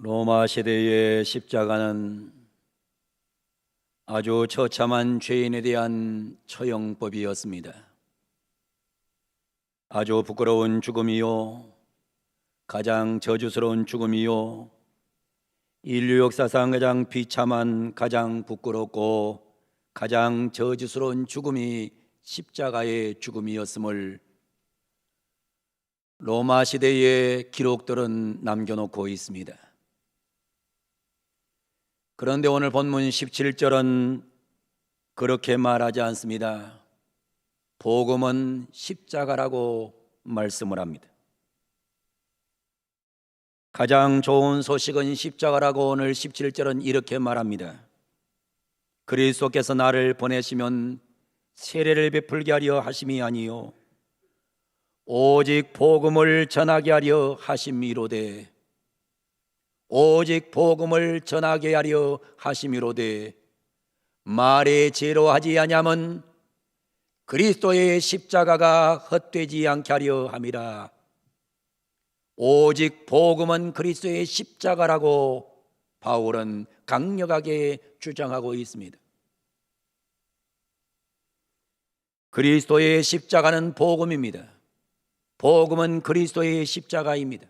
로마 시대의 십자가는 아주 처참한 죄인에 대한 처형법이었습니다. 아주 부끄러운 죽음이요, 가장 저주스러운 죽음이요, 인류 역사상 가장 비참한, 가장 부끄럽고 가장 저주스러운 죽음이 십자가의 죽음이었음을 로마 시대의 기록들은 남겨놓고 있습니다. 그런데 오늘 본문 17절은 그렇게 말하지 않습니다. 복음은 십자가라고 말씀을 합니다. 가장 좋은 소식은 십자가라고 오늘 17절은 이렇게 말합니다. 그리스도께서 나를 보내시면 세례를 베풀게 하려 하심이 아니요 오직 복음을 전하게 하려 하심이로되, 오직 복음을 전하게 하려 하심이로되, 말의 죄로 하지 아니함은 그리스도의 십자가가 헛되지 않게 하려 함이라. 오직 복음은 그리스도의 십자가라고 바울은 강력하게 주장하고 있습니다. 그리스도의 십자가는 복음입니다. 복음은 그리스도의 십자가입니다.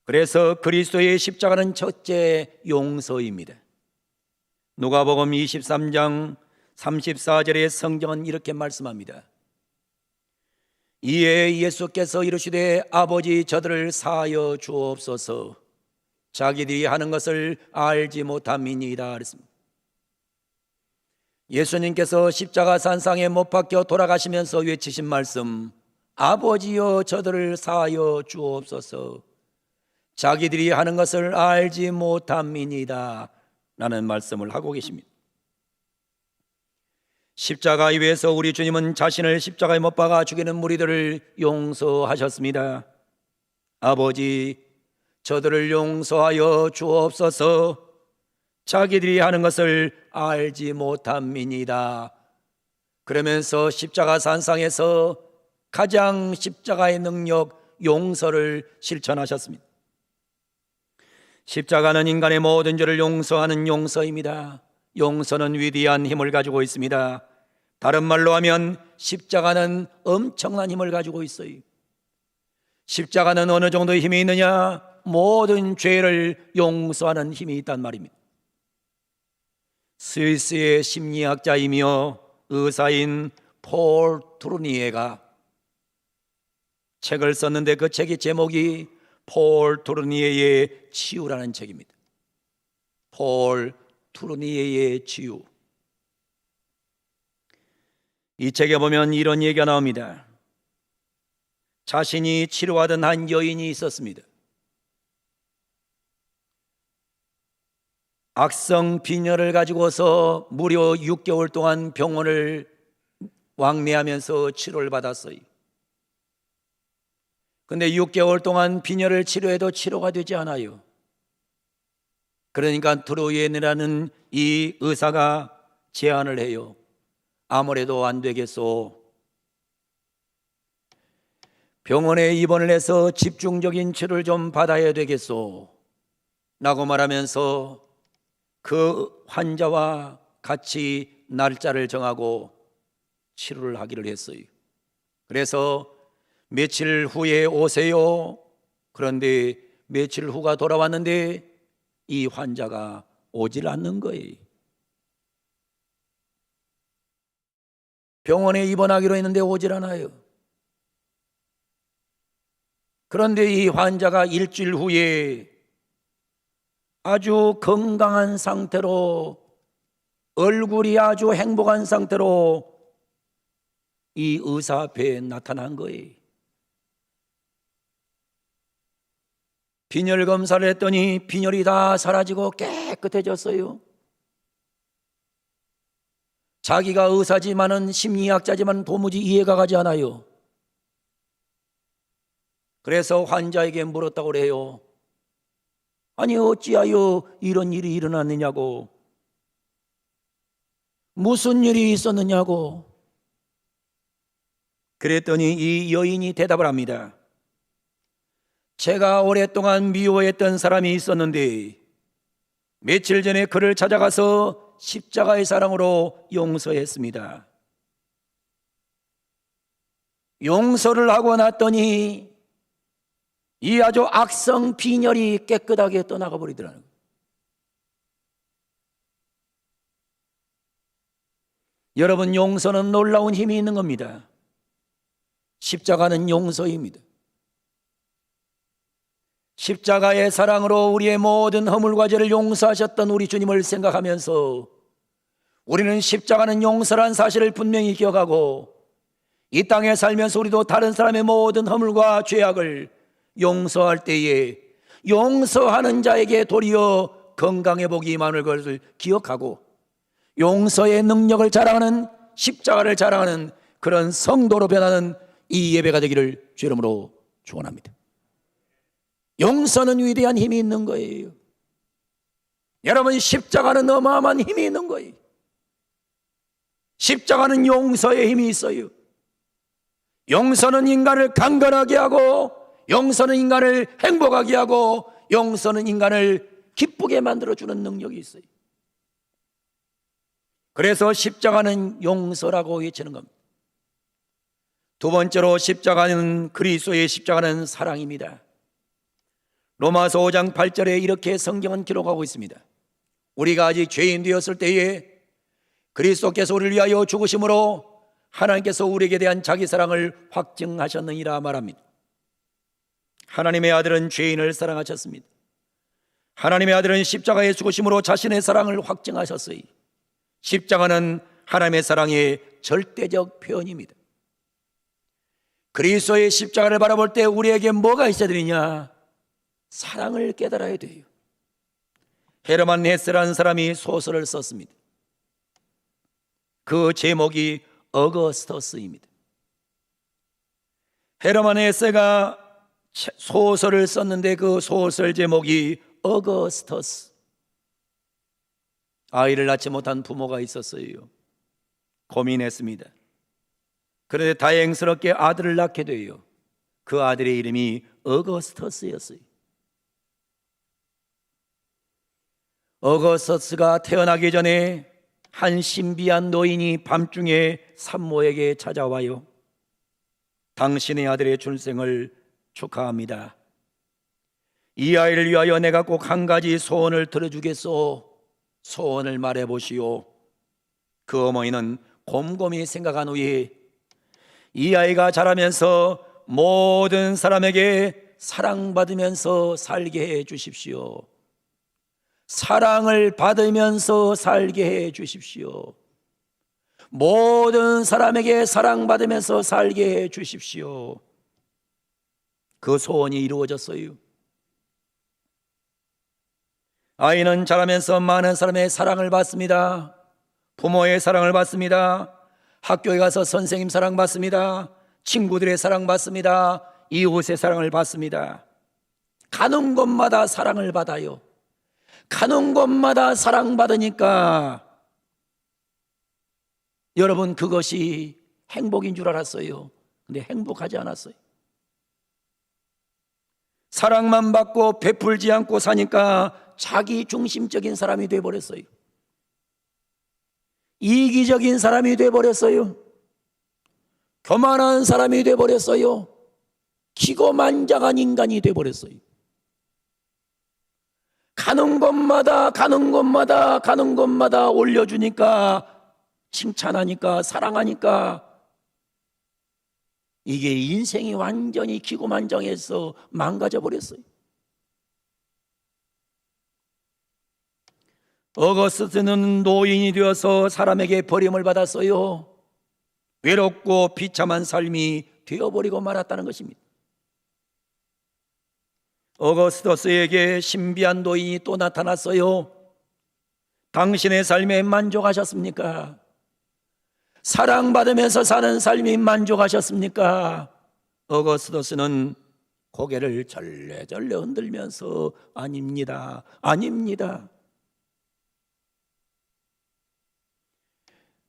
그래서 그리스도의 십자가는 첫째 용서입니다. 누가복음 23장 34절의 성경은 이렇게 말씀합니다. 이에 예수께서 이르시되 아버지 저들을 사하여 주옵소서, 자기들이 하는 것을 알지 못함이니이다 그랬습니다. 예수님께서 십자가 산상에 못 박혀 돌아가시면서 외치신 말씀, 아버지여 저들을 사하여 주옵소서, 자기들이 하는 것을 알지 못함이니이다 라는 말씀을 하고 계십니다. 십자가 위에서 우리 주님은 자신을 십자가에 못 박아 죽이는 무리들을 용서하셨습니다. 아버지 저들을 용서하여 주옵소서, 자기들이 하는 것을 알지 못함이니이다. 그러면서 십자가 산상에서 가장 십자가의 능력, 용서를 실천하셨습니다. 십자가는 인간의 모든 죄를 용서하는 용서입니다. 용서는 위대한 힘을 가지고 있습니다. 다른 말로 하면 십자가는 엄청난 힘을 가지고 있어요. 십자가는 어느 정도의 힘이 있느냐? 모든 죄를 용서하는 힘이 있단 말입니다. 스위스의 심리학자이며 의사인 폴 투르니에가 책을 썼는데 그 책의 제목이 폴 투르니에의 치유라는 책입니다. 폴 투르니에의 치유. 이 책에 보면 이런 얘기가 나옵니다. 자신이 치료하던 한 여인이 있었습니다. 악성 빈혈을 가지고서 무려 6개월 동안 병원을 왕래하면서 치료를 받았어요. 근데 6개월 동안 빈혈을 치료해도 치료가 되지 않아요. 그러니까 트루이엔이라는 이 의사가 제안을 해요. 아무래도 안 되겠소. 병원에 입원을 해서 집중적인 치료를 좀 받아야 되겠소 라고 말하면서 그 환자와 같이 날짜를 정하고 치료를 하기를 했어요. 그래서 며칠 후에 오세요. 그런데 며칠 후가 돌아왔는데 이 환자가 오질 않는 거예요. 병원에 입원하기로 했는데 오질 않아요. 그런데 이 환자가 일주일 후에 아주 건강한 상태로, 얼굴이 아주 행복한 상태로 이 의사 앞에 나타난 거예요. 빈혈 검사를 했더니 빈혈이 다 사라지고 깨끗해졌어요. 자기가 의사지만은, 심리학자지만 도무지 이해가 가지 않아요. 그래서 환자에게 물었다고 그래요. 아니 어찌하여 이런 일이 일어났느냐고, 무슨 일이 있었느냐고. 그랬더니 이 여인이 대답을 합니다. 제가 오랫동안 미워했던 사람이 있었는데 며칠 전에 그를 찾아가서 십자가의 사랑으로 용서했습니다. 용서를 하고 났더니 이 아주 악성 빈혈이 깨끗하게 떠나가 버리더라는 거예요. 여러분, 용서는 놀라운 힘이 있는 겁니다. 십자가는 용서입니다. 십자가의 사랑으로 우리의 모든 허물과 죄를 용서하셨던 우리 주님을 생각하면서 우리는 십자가는 용서란 사실을 분명히 기억하고 이 땅에 살면서 우리도 다른 사람의 모든 허물과 죄악을 용서할 때에 용서하는 자에게 도리어 건강의 복이 임하는 것을 기억하고 용서의 능력을 자랑하는, 십자가를 자랑하는 그런 성도로 변하는 이 예배가 되기를 주 이름으로 축원합니다. 용서는 위대한 힘이 있는 거예요. 여러분, 십자가는 어마어마한 힘이 있는 거예요. 십자가는 용서의 힘이 있어요. 용서는 인간을 강건하게 하고, 용서는 인간을 행복하게 하고, 용서는 인간을 기쁘게 만들어주는 능력이 있어요. 그래서 십자가는 용서라고 외치는 겁니다. 두 번째로 십자가는, 그리스도의 십자가는 사랑입니다. 로마서 5장 8절에 이렇게 성경은 기록하고 있습니다. 우리가 아직 죄인 되었을 때에 그리스도께서 우리를 위하여 죽으심으로 하나님께서 우리에게 대한 자기 사랑을 확증하셨느니라 말합니다. 하나님의 아들은 죄인을 사랑하셨습니다. 하나님의 아들은 십자가에 죽으심으로 자신의 사랑을 확증하셨어요. 십자가는 하나님의 사랑의 절대적 표현입니다. 그리스도의 십자가를 바라볼 때 우리에게 뭐가 있어야 되느냐? 사랑을 깨달아야 돼요. 헤르만 헤세라는 사람이 소설을 썼습니다. 그 제목이 어거스터스입니다. 헤르만 헤세가 소설을 썼는데 그 소설 제목이 어거스터스. 아이를 낳지 못한 부모가 있었어요. 고민했습니다. 그런데 다행스럽게 아들을 낳게 돼요. 그 아들의 이름이 어거스터스였어요. 어거스터스가 태어나기 전에 한 신비한 노인이 밤중에 산모에게 찾아와요. 당신의 아들의 출생을 축하합니다. 이 아이를 위하여 내가 꼭 한 가지 소원을 들어주겠소. 소원을 말해보시오. 그 어머니는 곰곰이 생각한 후에 이 아이가 자라면서 모든 사람에게 사랑받으면서 살게 해 주십시오. 사랑을 받으면서 살게 해 주십시오. 모든 사람에게 사랑받으면서 살게 해 주십시오. 그 소원이 이루어졌어요. 아이는 자라면서 많은 사람의 사랑을 받습니다. 부모의 사랑을 받습니다. 학교에 가서 선생님 사랑 받습니다. 친구들의 사랑 받습니다. 이웃의 사랑을 받습니다. 가는 곳마다 사랑을 받아요. 가는 곳마다 사랑받으니까 여러분, 그것이 행복인 줄 알았어요. 근데 행복하지 않았어요. 사랑만 받고 베풀지 않고 사니까 자기 중심적인 사람이 되어버렸어요. 이기적인 사람이 되어버렸어요. 교만한 사람이 되어버렸어요. 기고만장한 인간이 되어버렸어요. 가는 곳마다 올려주니까, 칭찬하니까, 사랑하니까 이게 인생이 완전히 기고만장해서 망가져 버렸어요. 어거스트는 노인이 되어서 사람에게 버림을 받았어요. 외롭고 비참한 삶이 되어버리고 말았다는 것입니다. 어거스터스에게 신비한 노인이 또 나타났어요. 당신의 삶에 만족하셨습니까? 사랑받으면서 사는 삶이 만족하셨습니까? 어거스터스는 고개를 절레절레 흔들면서 아닙니다. 아닙니다.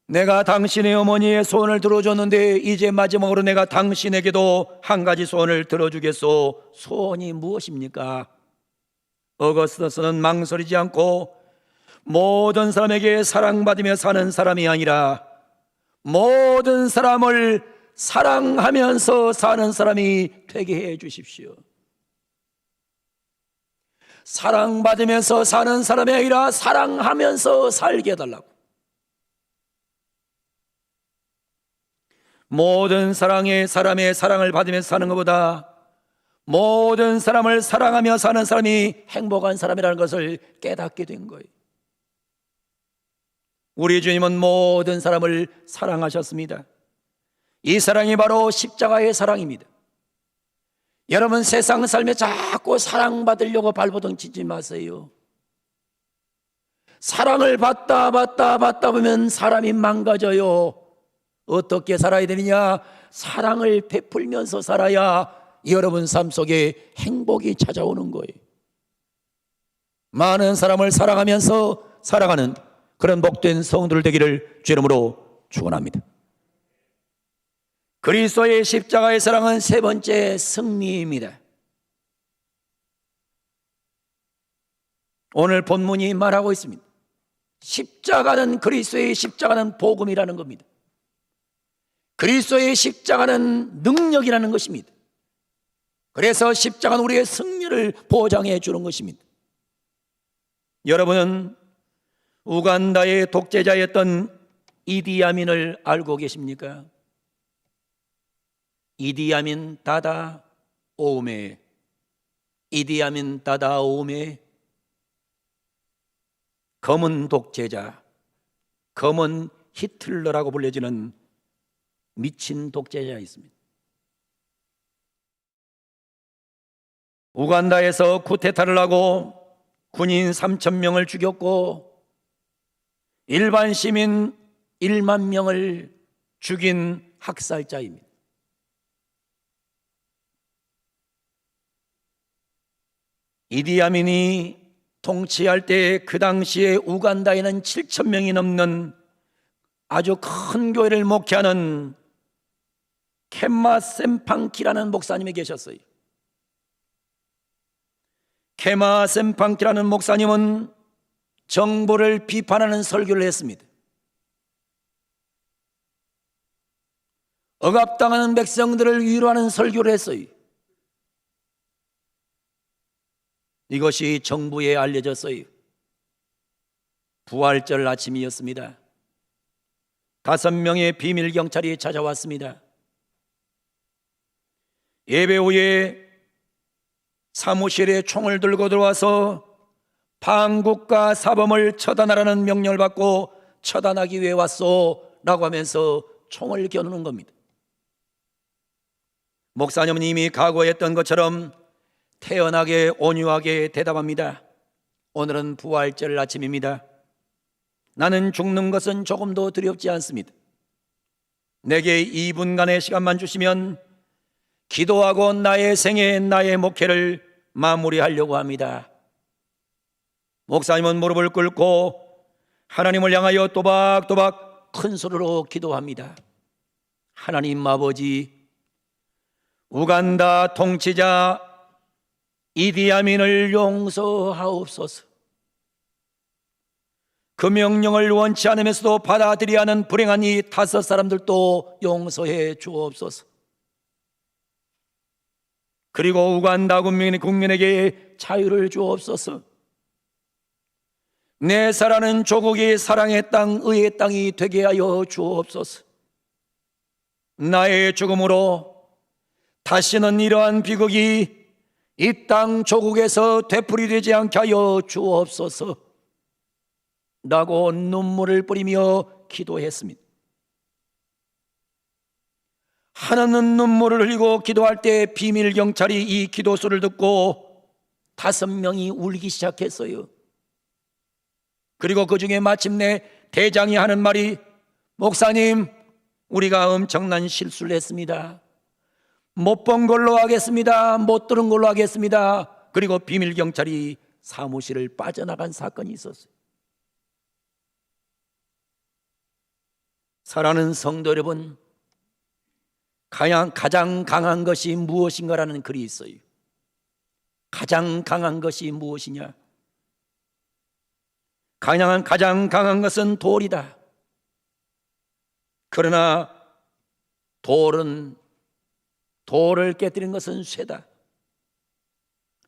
내가 당신의 어머니의 소원을 들어줬는데 이제 마지막으로 내가 당신에게도 한 가지 소원을 들어주겠소. 소원이 무엇입니까? 어거스터스는 망설이지 않고 모든 사람에게 사랑받으며 사는 사람이 아니라 모든 사람을 사랑하면서 사는 사람이 되게 해 주십시오. 사랑받으면서 사는 사람이 아니라 사랑하면서 살게 해달라고. 모든 사람의 사랑을 받으면서 사는 것보다 모든 사람을 사랑하며 사는 사람이 행복한 사람이라는 것을 깨닫게 된 거예요. 우리 주님은 모든 사람을 사랑하셨습니다. 이 사랑이 바로 십자가의 사랑입니다. 여러분, 세상 삶에 자꾸 사랑받으려고 발버둥 치지 마세요. 사랑을 받다 보면 사람이 망가져요. 어떻게 살아야 되느냐? 사랑을 베풀면서 살아야 여러분 삶 속에 행복이 찾아오는 거예요. 많은 사람을 사랑하면서 살아가는 그런 복된 성도들 되기를 주 이름으로 축원합니다. 그리스도의 십자가의 사랑은 세 번째 승리입니다. 오늘 본문이 말하고 있습니다. 십자가는, 그리스도의 십자가는 복음이라는 겁니다. 그리스도의 십자가는 능력이라는 것입니다. 그래서 십자가는 우리의 승리를 보장해 주는 것입니다. 여러분은 우간다의 독재자였던 이디아민을 알고 계십니까? 이디아민 다다 오메, 이디아민 다다 오메, 검은 독재자, 검은 히틀러라고 불려지는 미친 독재자가 있습니다. 우간다에서 쿠데타를 하고 군인 3,000명을 죽였고 일반 시민 1만 명을 죽인 학살자입니다. 이디아민이 통치할 때 그 당시에 우간다에는 7,000명이 넘는 아주 큰 교회를 목회하는 켐마 셈팡키라는 목사님이 계셨어요. 켐마 셈팡키라는 목사님은 정부를 비판하는 설교를 했습니다. 억압당하는 백성들을 위로하는 설교를 했어요. 이것이 정부에 알려졌어요. 부활절 아침이었습니다. 5명의 비밀 경찰이 찾아왔습니다. 예배 후에 사무실에 총을 들고 들어와서 반국가 사범을 처단하라는 명령을 받고 처단하기 위해 왔소 라고 하면서 총을 겨누는 겁니다. 목사님은 이미 각오했던 것처럼 태연하게 온유하게 대답합니다. 오늘은 부활절 아침입니다. 나는 죽는 것은 조금도 두렵지 않습니다. 내게 2분간의 시간만 주시면 기도하고 나의 생애, 나의 목회를 마무리하려고 합니다. 목사님은 무릎을 꿇고 하나님을 향하여 또박또박 큰 소리로 기도합니다. 하나님 아버지, 우간다 통치자 이디아민을 용서하옵소서. 그 명령을 원치 않으면서도 받아들여야 하는 불행한 이 5 사람들도 용서해 주옵소서. 그리고 우간다 국민에게 자유를 주옵소서. 내 살아는 조국이 사랑의 땅, 의의 땅이 되게 하여 주옵소서. 나의 죽음으로 다시는 이러한 비극이 이 땅 조국에서 되풀이되지 않게 하여 주옵소서 라고 눈물을 뿌리며 기도했습니다. 하나는 눈물을 흘리고 기도할 때 비밀 경찰이 이 기도 소리를 듣고 5명이 울기 시작했어요. 그리고 그 중에 마침내 대장이 하는 말이, 목사님, 우리가 엄청난 실수를 했습니다. 못 본 걸로 하겠습니다. 못 들은 걸로 하겠습니다. 그리고 비밀 경찰이 사무실을 빠져나간 사건이 있었어요. 사랑하는 성도 여러분, 가장 강한 것이 무엇인가라는 글이 있어요. 가장 강한 것이 무엇이냐? 가장 강한 것은 돌이다. 그러나 돌을 깨뜨리는 것은 쇠다.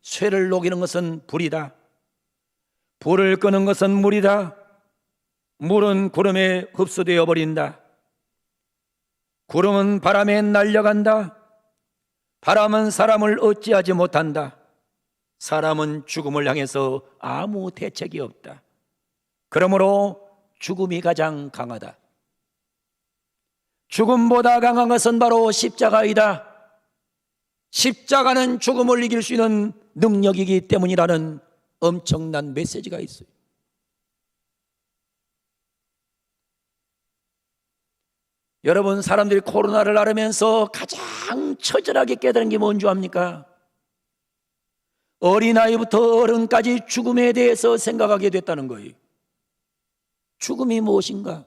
쇠를 녹이는 것은 불이다. 불을 끄는 것은 물이다. 물은 구름에 흡수되어 버린다. 구름은 바람에 날려간다. 바람은 사람을 어찌하지 못한다. 사람은 죽음을 향해서 아무 대책이 없다. 그러므로 죽음이 가장 강하다. 죽음보다 강한 것은 바로 십자가이다. 십자가는 죽음을 이길 수 있는 능력이기 때문이라는 엄청난 메시지가 있어요. 여러분, 사람들이 코로나를 앓으면서 가장 처절하게 깨달은 게 뭔지 압니까? 어린아이부터 어른까지 죽음에 대해서 생각하게 됐다는 거예요. 죽음이 무엇인가?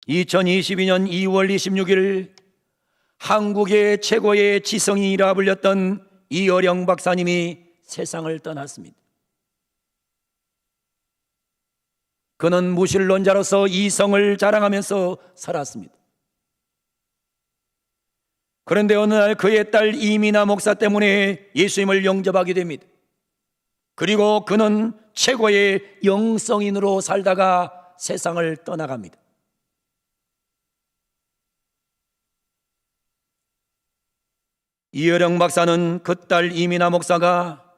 (2022년 2월 26일) 한국의 최고의 지성인이라 불렸던 이어령 박사님이 세상을 떠났습니다. 그는 무신론자로서 이성을 자랑하면서 살았습니다. 그런데 어느 날 그의 딸 이민아 목사 때문에 예수님을 영접하게 됩니다. 그리고 그는 최고의 영성인으로 살다가 세상을 떠나갑니다. 이어령 박사는 그 딸 이민아 목사가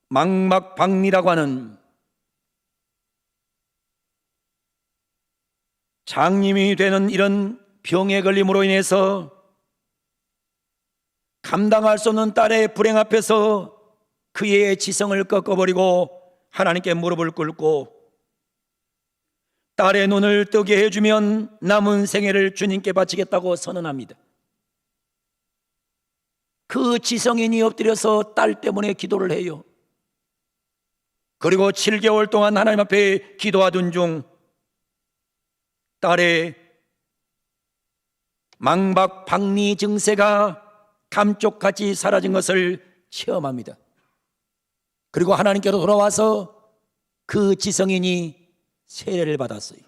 망막박리라고 하는 장님이 되는 이런 병에 걸림으로 인해서 감당할 수 없는 딸의 불행 앞에서 그의 지성을 꺾어버리고 하나님께 무릎을 꿇고 딸의 눈을 뜨게 해주면 남은 생애를 주님께 바치겠다고 선언합니다. 그 지성인이 엎드려서 딸 때문에 기도를 해요. 그리고 7개월 동안 하나님 앞에 기도하던 중 딸의 망박박리 증세가 감쪽같이 사라진 것을 체험합니다. 그리고 하나님께로 돌아와서 그 지성인이 세례를 받았어요.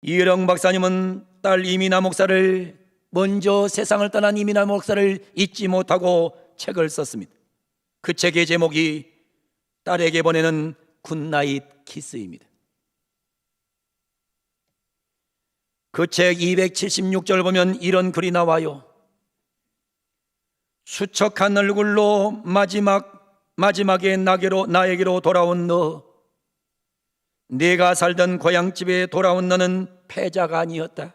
이어령 박사님은 딸 이민아 목사를, 먼저 세상을 떠난 이민아 목사를 잊지 못하고 책을 썼습니다. 그 책의 제목이 딸에게 보내는 굿나잇 키스입니다. 그 책 276절 보면 이런 글이 나와요. 수척한 얼굴로 마지막에 나에게로 돌아온 너, 내가 살던 고향집에 돌아온 너는 패자가 아니었다.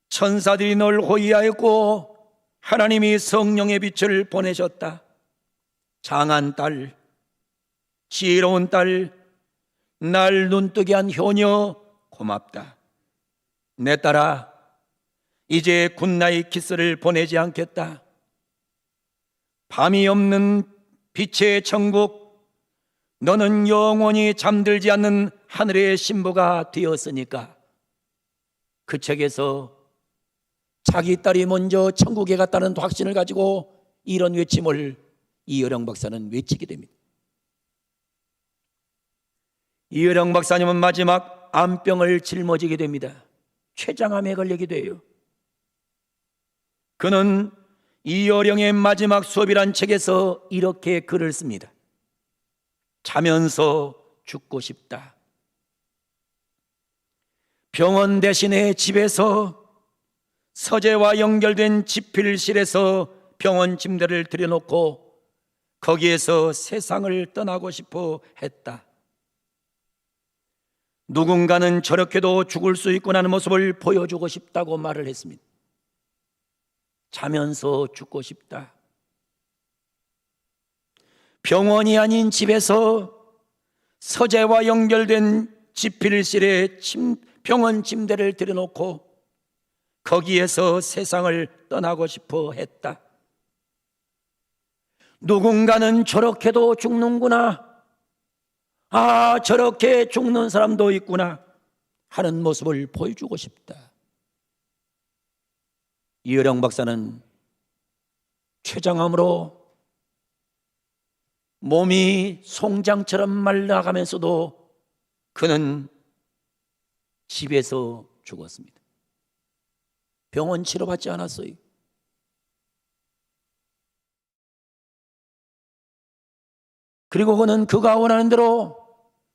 천사들이 널 호위하였고 하나님이 성령의 빛을 보내셨다. 장한 딸, 지혜로운 딸, 날 눈뜨게 한 효녀, 고맙다. 내 딸아, 이제 굿나잇 키스를 보내지 않겠다. 밤이 없는 빛의 천국, 너는 영원히 잠들지 않는 하늘의 신부가 되었으니까. 그 책에서 자기 딸이 먼저 천국에 갔다는 확신을 가지고 이런 외침을 이어령 박사는 외치게 됩니다. 이어령 박사님은 마지막 암병을 짊어지게 됩니다. 췌장암에 걸리게 돼요. 그는 이어령의 마지막 수업이란 책에서 이렇게 글을 씁니다. 자면서 죽고 싶다. 병원 대신에 집에서 서재와 연결된 지필실에서 병원 침대를 들여놓고 거기에서 세상을 떠나고 싶어 했다. 누군가는 저렇게도 죽을 수 있구나는 모습을 보여주고 싶다고 말을 했습니다. 자면서 죽고 싶다. 병원이 아닌 집에서 서재와 연결된 지필실에 병원 침대를 들여놓고 거기에서 세상을 떠나고 싶어 했다. 누군가는 저렇게도 죽는구나, 아, 저렇게 죽는 사람도 있구나 하는 모습을 보여주고 싶다. 이어령 박사는 췌장암으로 몸이 송장처럼 말라가면서도 그는 집에서 죽었습니다. 병원 치료받지 않았어요. 그리고 그는 그가 원하는 대로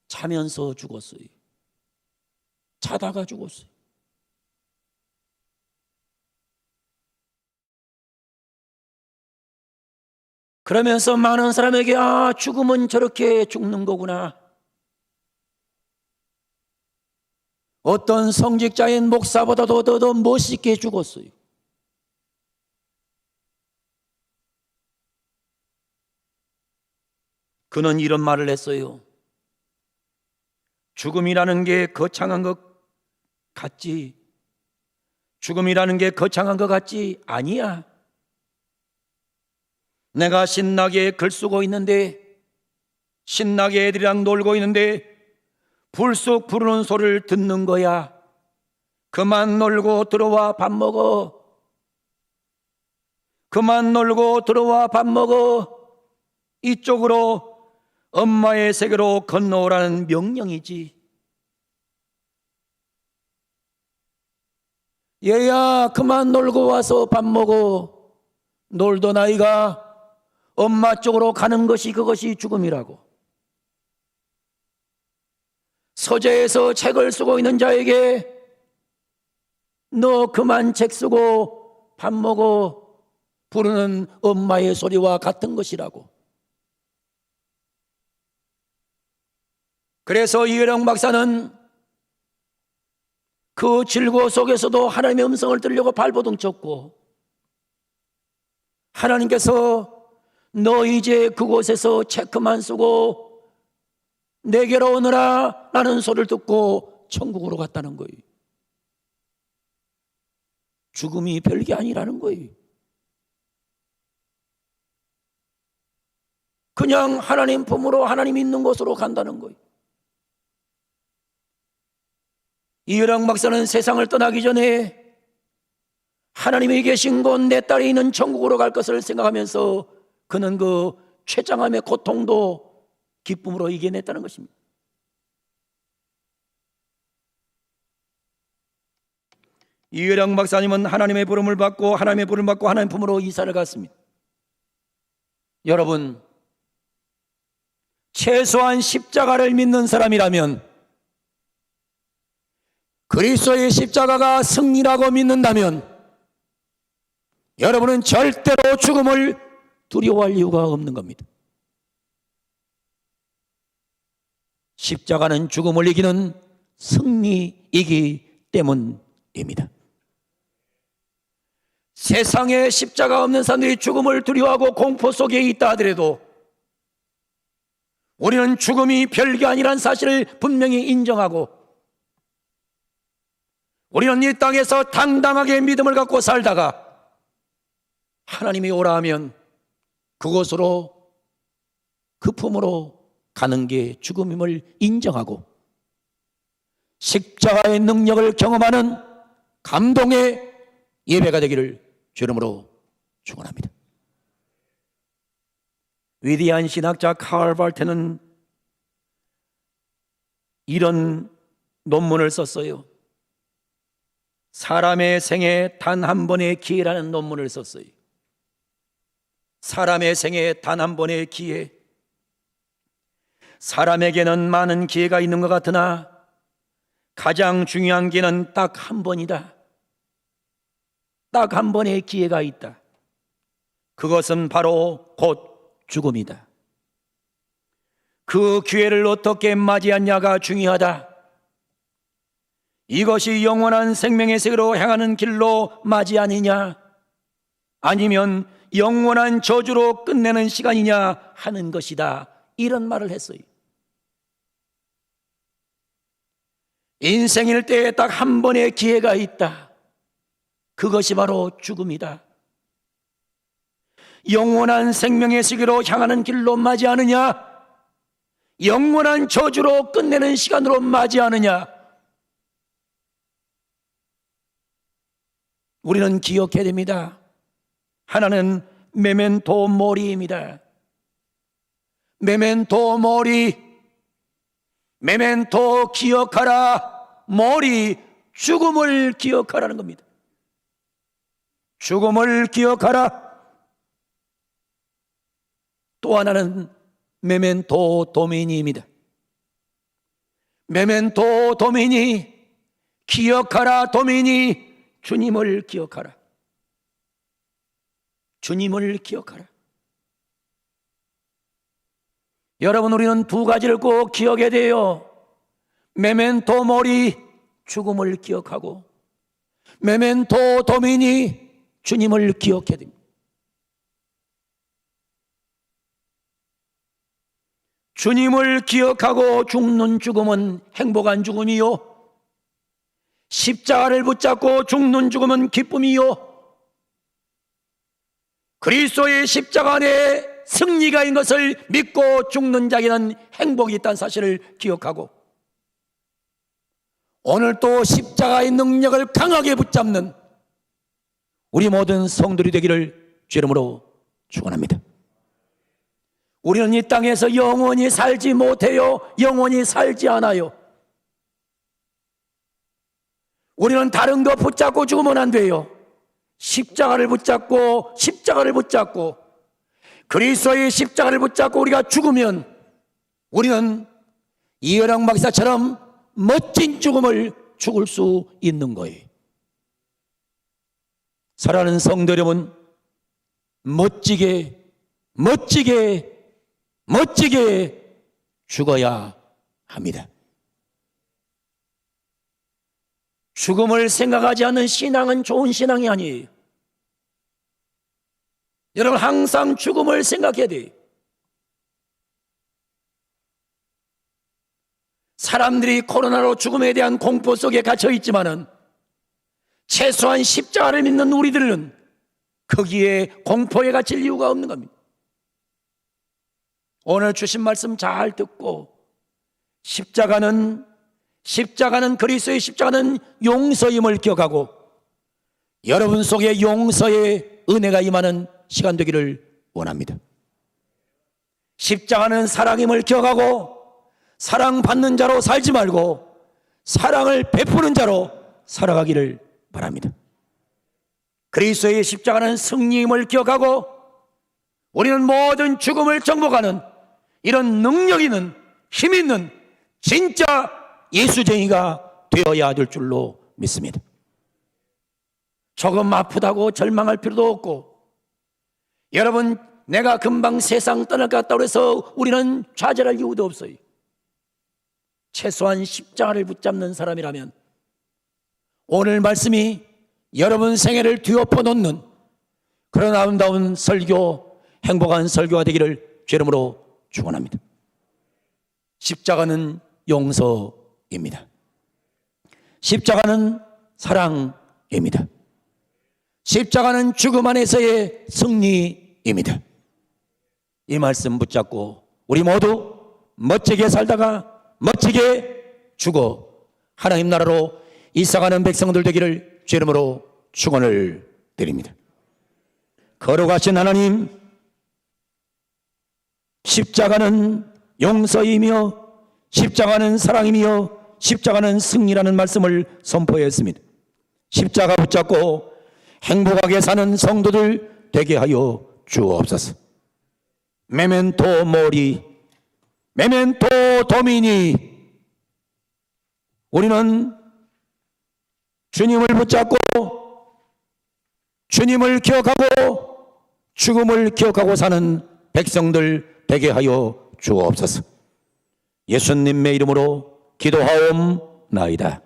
자면서 죽었어요. 자다가 죽었어요. 그러면서 많은 사람에게 아, 죽음은 저렇게 죽는 거구나. 어떤 성직자인 목사보다도 더 멋있게 죽었어요. 그는 이런 말을 했어요. 죽음이라는 게 거창한 것 같지? 죽음이라는 게 거창한 것 같지? 아니야. 내가 신나게 글 쓰고 있는데, 신나게 애들이랑 놀고 있는데 불쑥 부르는 소리를 듣는 거야. 그만 놀고 들어와 밥 먹어. 그만 놀고 들어와 밥 먹어. 이쪽으로 엄마의 세계로 건너오라는 명령이지. 얘야, 그만 놀고 와서 밥 먹어. 놀던 아이가 엄마 쪽으로 가는 것이 그것이 죽음이라고. 서재에서 책을 쓰고 있는 자에게 너 그만 책 쓰고 밥 먹어 부르는 엄마의 소리와 같은 것이라고. 그래서 이혜령 박사는 그 질고 속에서도 하나님의 음성을 들으려고 발버둥 쳤고, 하나님께서 너 이제 그곳에서 체크만 쓰고 내게로 오너라 라는 소리를 듣고 천국으로 갔다는 거예요. 죽음이 별게 아니라는 거예요. 그냥 하나님 품으로, 하나님 있는 곳으로 간다는 거예요. 이혜령 박사는 세상을 떠나기 전에 하나님이 계신 곳, 내 딸이 있는 천국으로 갈 것을 생각하면서 그는 그 췌장암의 고통도 기쁨으로 이겨냈다는 것입니다. 이혜령 박사님은 하나님의 부름을 받고 하나님 품으로 이사를 갔습니다. 여러분, 최소한 십자가를 믿는 사람이라면, 그리스도의 십자가가 승리라고 믿는다면 여러분은 절대로 죽음을 두려워할 이유가 없는 겁니다. 십자가는 죽음을 이기는 승리이기 때문입니다. 세상에 십자가 없는 사람들이 죽음을 두려워하고 공포 속에 있다 하더라도 우리는 죽음이 별게 아니란 사실을 분명히 인정하고, 우리는 이 땅에서 당당하게 믿음을 갖고 살다가 하나님이 오라 하면 그곳으로, 그 품으로 가는 게 죽음임을 인정하고 십자가의 능력을 경험하는 감동의 예배가 되기를 주 이름으로 축원합니다. 위대한 신학자 칼 발트는 이런 논문을 썼어요. 사람의 생에 단 한 번의 기회라는 논문을 썼어요. 사람의 생에 단 한 번의 기회. 사람에게는 많은 기회가 있는 것 같으나 가장 중요한 기회는 딱 한 번이다. 딱 한 번의 기회가 있다. 그것은 바로 곧 죽음이다. 그 기회를 어떻게 맞이하냐가 중요하다. 이것이 영원한 생명의 세계로 향하는 길로 맞이하느냐, 아니면 영원한 저주로 끝내는 시간이냐 하는 것이다. 이런 말을 했어요. 인생일 때에 딱 한 번의 기회가 있다. 그것이 바로 죽음이다. 영원한 생명의 세계로 향하는 길로 맞이하느냐, 영원한 저주로 끝내는 시간으로 맞이하느냐, 우리는 기억해야 됩니다. 하나는 메멘토 모리입니다. 메멘토 모리, 메멘토 기억하라, 모리, 죽음을 기억하라는 겁니다. 죽음을 기억하라. 또 하나는 메멘토 도미니입니다. 메멘토 도미니, 기억하라 도미니, 주님을 기억하라. 주님을 기억하라. 여러분, 우리는 두 가지를 꼭 기억해야 돼요. 메멘토 모리, 죽음을 기억하고, 메멘토 도미니, 주님을 기억해야 됩니다. 주님을 기억하고 죽는 죽음은 행복한 죽음이요, 십자가를 붙잡고 죽는 죽음은 기쁨이요, 그리스도의 십자가 안에 승리가 있는 것을 믿고 죽는 자에게는 행복이 있다는 사실을 기억하고, 오늘 또 십자가의 능력을 강하게 붙잡는 우리 모든 성도들이 되기를 주 이름으로 축원합니다. 우리는 이 땅에서 영원히 살지 못해요. 영원히 살지 않아요. 우리는 다른 거 붙잡고 죽으면 안 돼요. 십자가를 붙잡고, 십자가를 붙잡고, 그리스도의 십자가를 붙잡고 우리가 죽으면 우리는 이은영 박사처럼 멋진 죽음을 죽을 수 있는 거예요. 사랑하는 성도 여러분, 멋지게 죽어야 합니다. 죽음을 생각하지 않는 신앙은 좋은 신앙이 아니에요. 여러분, 항상 죽음을 생각해야 돼요. 사람들이 코로나로 죽음에 대한 공포 속에 갇혀 있지만은 최소한 십자가를 믿는 우리들은 거기에 공포에 갇힐 이유가 없는 겁니다. 오늘 주신 말씀 잘 듣고, 십자가는 그리스도의 십자가는 용서임을 기억하고, 여러분 속에 용서의 은혜가 임하는 시간 되기를 원합니다. 십자가는 사랑임을 기억하고, 사랑받는 자로 살지 말고 사랑을 베푸는 자로 살아가기를 바랍니다. 그리스도의 십자가는 승리임을 기억하고, 우리는 모든 죽음을 정복하는 이런 능력 있는, 힘 있는 진짜 예수쟁이가 되어야 될 줄로 믿습니다. 조금 아프다고 절망할 필요도 없고, 여러분, 내가 금방 세상 떠날 것 같다고 해서 우리는 좌절할 이유도 없어요. 최소한 십자가를 붙잡는 사람이라면 오늘 말씀이 여러분 생애를 뒤엎어 놓는 그런 아름다운 설교, 행복한 설교가 되기를 주 이름으로 축원합니다. 십자가는 용서입니다. 십자가는 사랑입니다. 십자가는 죽음 안에서의 승리입니다. 이 말씀 붙잡고 우리 모두 멋지게 살다가 멋지게 죽어 하나님 나라로 이사가는 백성들 되기를 주 이름으로 축원을 드립니다. 거룩하신 하나님, 십자가는 용서이며 십자가는 사랑이며 십자가는 승리라는 말씀을 선포했습니다. 십자가 붙잡고 행복하게 사는 성도들 되게 하여 주옵소서. 메멘토 모리, 메멘토 도미니. 우리는 주님을 붙잡고 주님을 기억하고 죽음을 기억하고 사는 백성들 되게 하여 주옵소서. 예수님의 이름으로 기도하옵나이다.